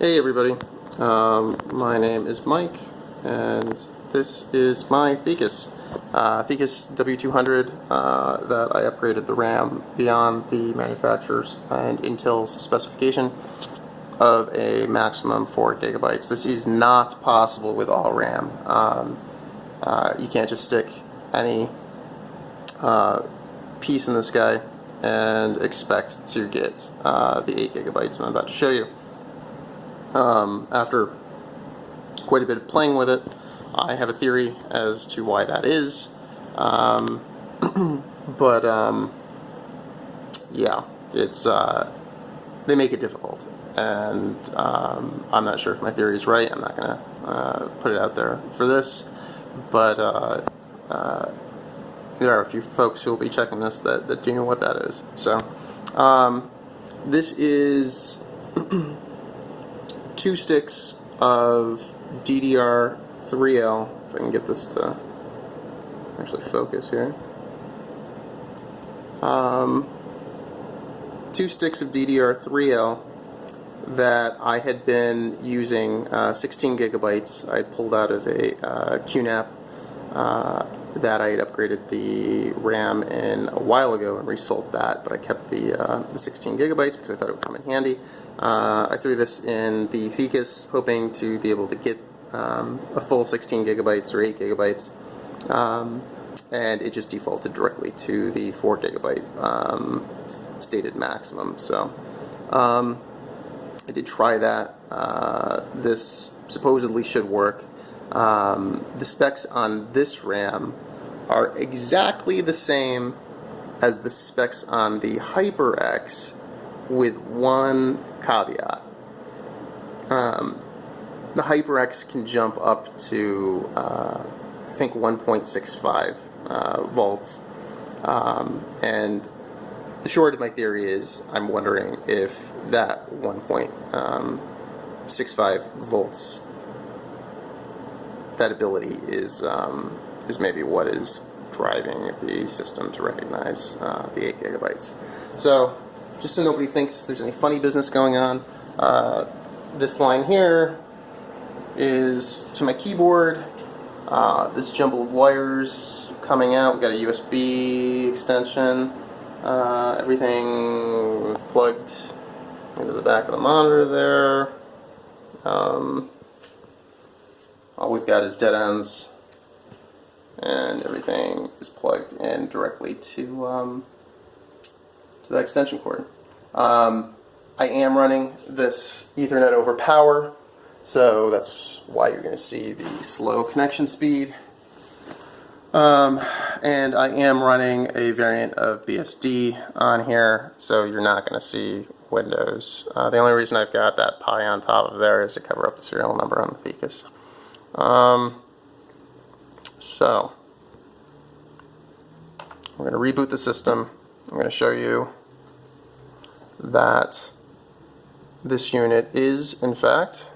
Hey everybody, my name is Mike, and this is my Thecus. Thecus W200 that I upgraded the RAM beyond the manufacturer's and Intel's specification of a maximum 4 gigabytes. This is not possible with all RAM. You can't just stick any piece in this guy and expect to get the 8 gigabytes I'm about to show you. After quite a bit of playing with it, I have a theory as to why that is, yeah, it's they make it difficult, and I'm not sure if my theory is right. I'm not gonna put it out there for this, but there are a few folks who will be checking this that do know what that is. So this is 2 sticks of DDR3L, if I can get this to actually focus here. 2 sticks of DDR3L that I had been using 16 gigabytes. I had pulled out of a QNAP that I had upgraded the RAM in a while ago and resold that, but I kept the 16 gigabytes because I thought it would come in handy. I threw this in the Thecus, hoping to be able to get a full 16 gigabytes or 8 gigabytes, and it just defaulted directly to the 4 gigabyte stated maximum. So I did try that. This supposedly should work. The specs on this RAM are exactly the same as the specs on the HyperX, with one caveat. The HyperX can jump up to I think 1.65 volts, and the short of my theory is I'm wondering if that 1.65 volts, that ability is maybe what is driving the system to recognize the 8 gigabytes. So just so nobody thinks there's any funny business going on, this line here is to my keyboard. This jumble of wires coming out, we've got a USB extension, everything is plugged into the back of the monitor there. All we've got is dead ends, and everything is plugged in directly to that extension cord. I am running this Ethernet over power, so that's why you're going to see the slow connection speed. And I am running a variant of BSD on here, so you're not going to see Windows. The only reason I've got that Pi on top of there is to cover up the serial number on the Thecus. So we're going to reboot the system. I'm going to show you that this unit is, in fact,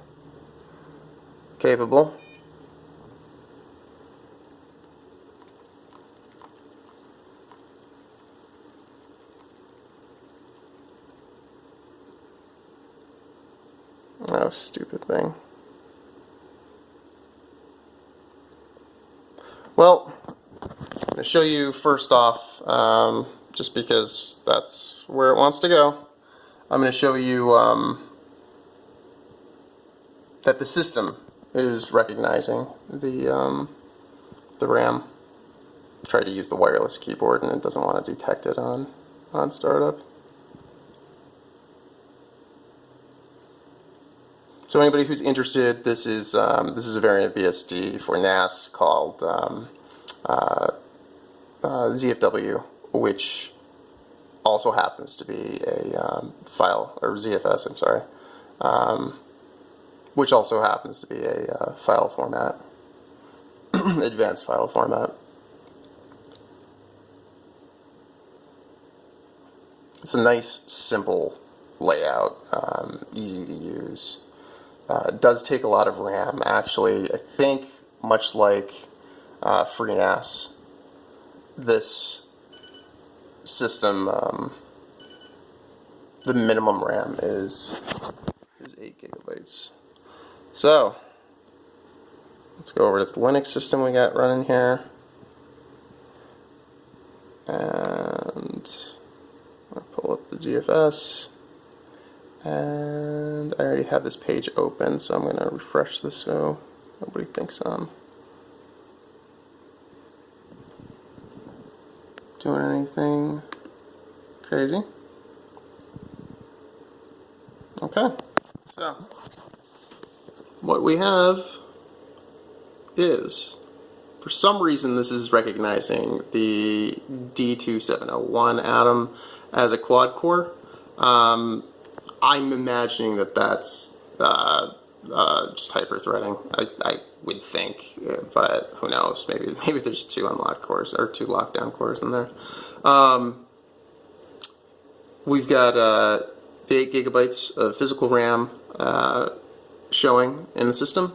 capable oh, stupid thing. Well, I'm going to show you first off, just because that's where it wants to go, I'm going to show you that the system is recognizing the RAM. Tried to use the wireless keyboard and it doesn't want to detect it on startup. So anybody who's interested, this is a variant of BSD for NAS called ZFW, which also happens to be a file, or ZFS, I'm sorry, which also happens to be a file format, advanced file format. It's a nice, simple layout, easy to use. It does take a lot of RAM, actually. I think, much like Freenas, this system, the minimum RAM is 8 gigabytes. gigabytes. So let's go over to the Linux system we got running here, and I'll pull up the ZFS, and I already have this page open, so I'm going to refresh this so nobody thinks I'm doing anything crazy. Okay, so what we have is, for some reason this is recognizing the D2701 atom as a quad core. I'm imagining that that's just hyper-threading, I would think, but who knows, maybe there's two unlocked cores, or two lockdown cores in there. We've got the 8 gigabytes of physical RAM showing in the system.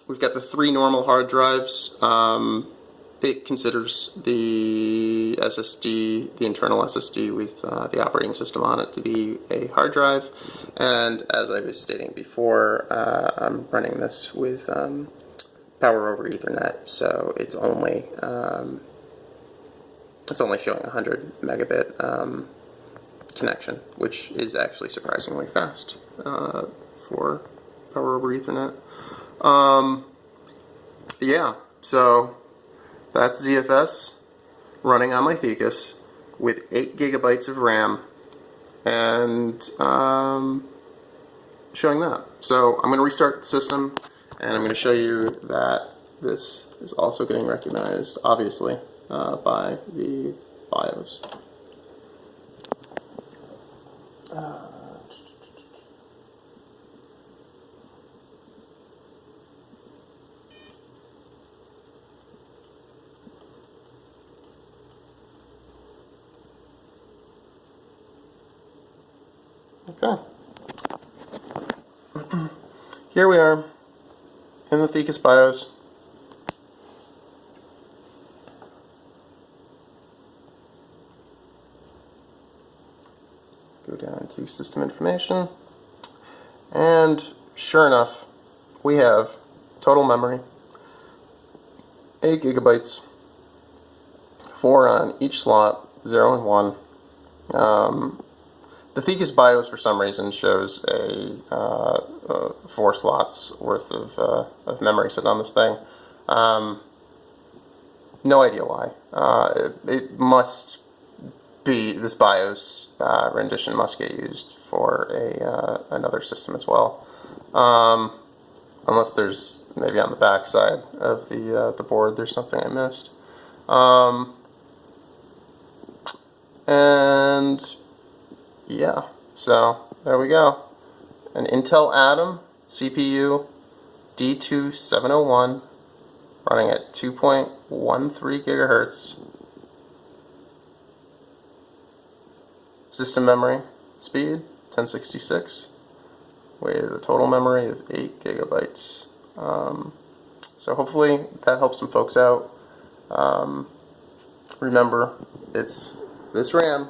We've got the 3 normal hard drives. It considers the SSD, the internal SSD with the operating system on it, to be a hard drive. And as I was stating before, I'm running this with power over Ethernet, so it's only showing 100 megabit connection, which is actually surprisingly fast for power over Ethernet. Yeah, so that's ZFS running on my Thecus with 8 gigabytes of RAM and showing that. So I'm going to restart the system, and I'm going to show you that this is also getting recognized, obviously, by the BIOS. Okay. Here we are in the Thecus BIOS. Go down to system information, and sure enough, we have total memory, 8 gigabytes, 4 on each slot, 0 and 1. The Thecus BIOS, for some reason, shows a 4 slots worth of memory sitting on this thing. No idea why. It must be, this BIOS rendition must get used for another system as well. Unless there's, maybe on the back side of the board, there's something I missed. And yeah, so there we go. An Intel Atom CPU D2701 running at 2.13 gigahertz. System memory speed 1066 with a total memory of 8 gigabytes. So hopefully that helps some folks out. Remember, it's this RAM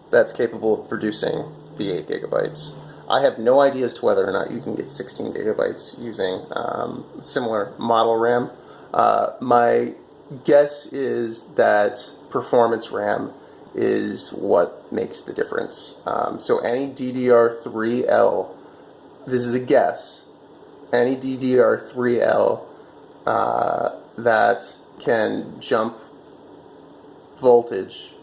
that's capable of producing the 8 gigabytes. I have no idea as to whether or not you can get 16 gigabytes using similar model RAM. My guess is that performance RAM is what makes the difference. So any DDR3L, this is a guess, any DDR3L that can jump voltage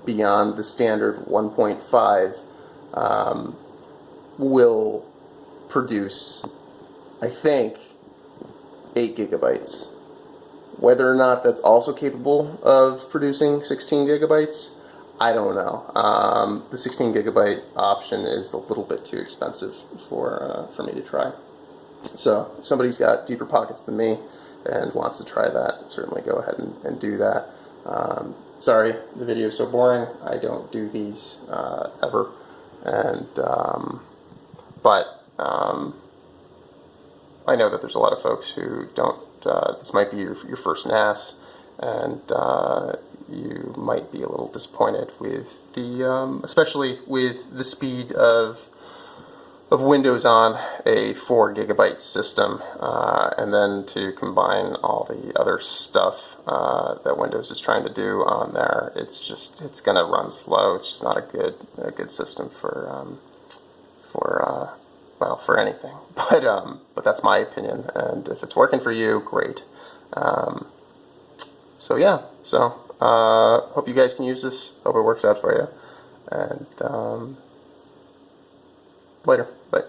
beyond the standard 1.5 will produce, I think, 8 gigabytes. Whether or not that's also capable of producing 16 gigabytes, I don't know. The 16 gigabyte option is a little bit too expensive for me to try. So if somebody's got deeper pockets than me and wants to try that, certainly go ahead and do that. Sorry, the video is so boring. I don't do these ever, and but I know that there's a lot of folks who don't. This might be your first NAS, and you might be a little disappointed with the, especially with the speed of Windows on a 4 gigabyte system, and then to combine all the other stuff that Windows is trying to do on there, it's going to run slow. It's just not a good system for well, for anything. But that's my opinion, and if it's working for you, great. So yeah, hope you guys can use this. Hope it works out for you, and later. Bye.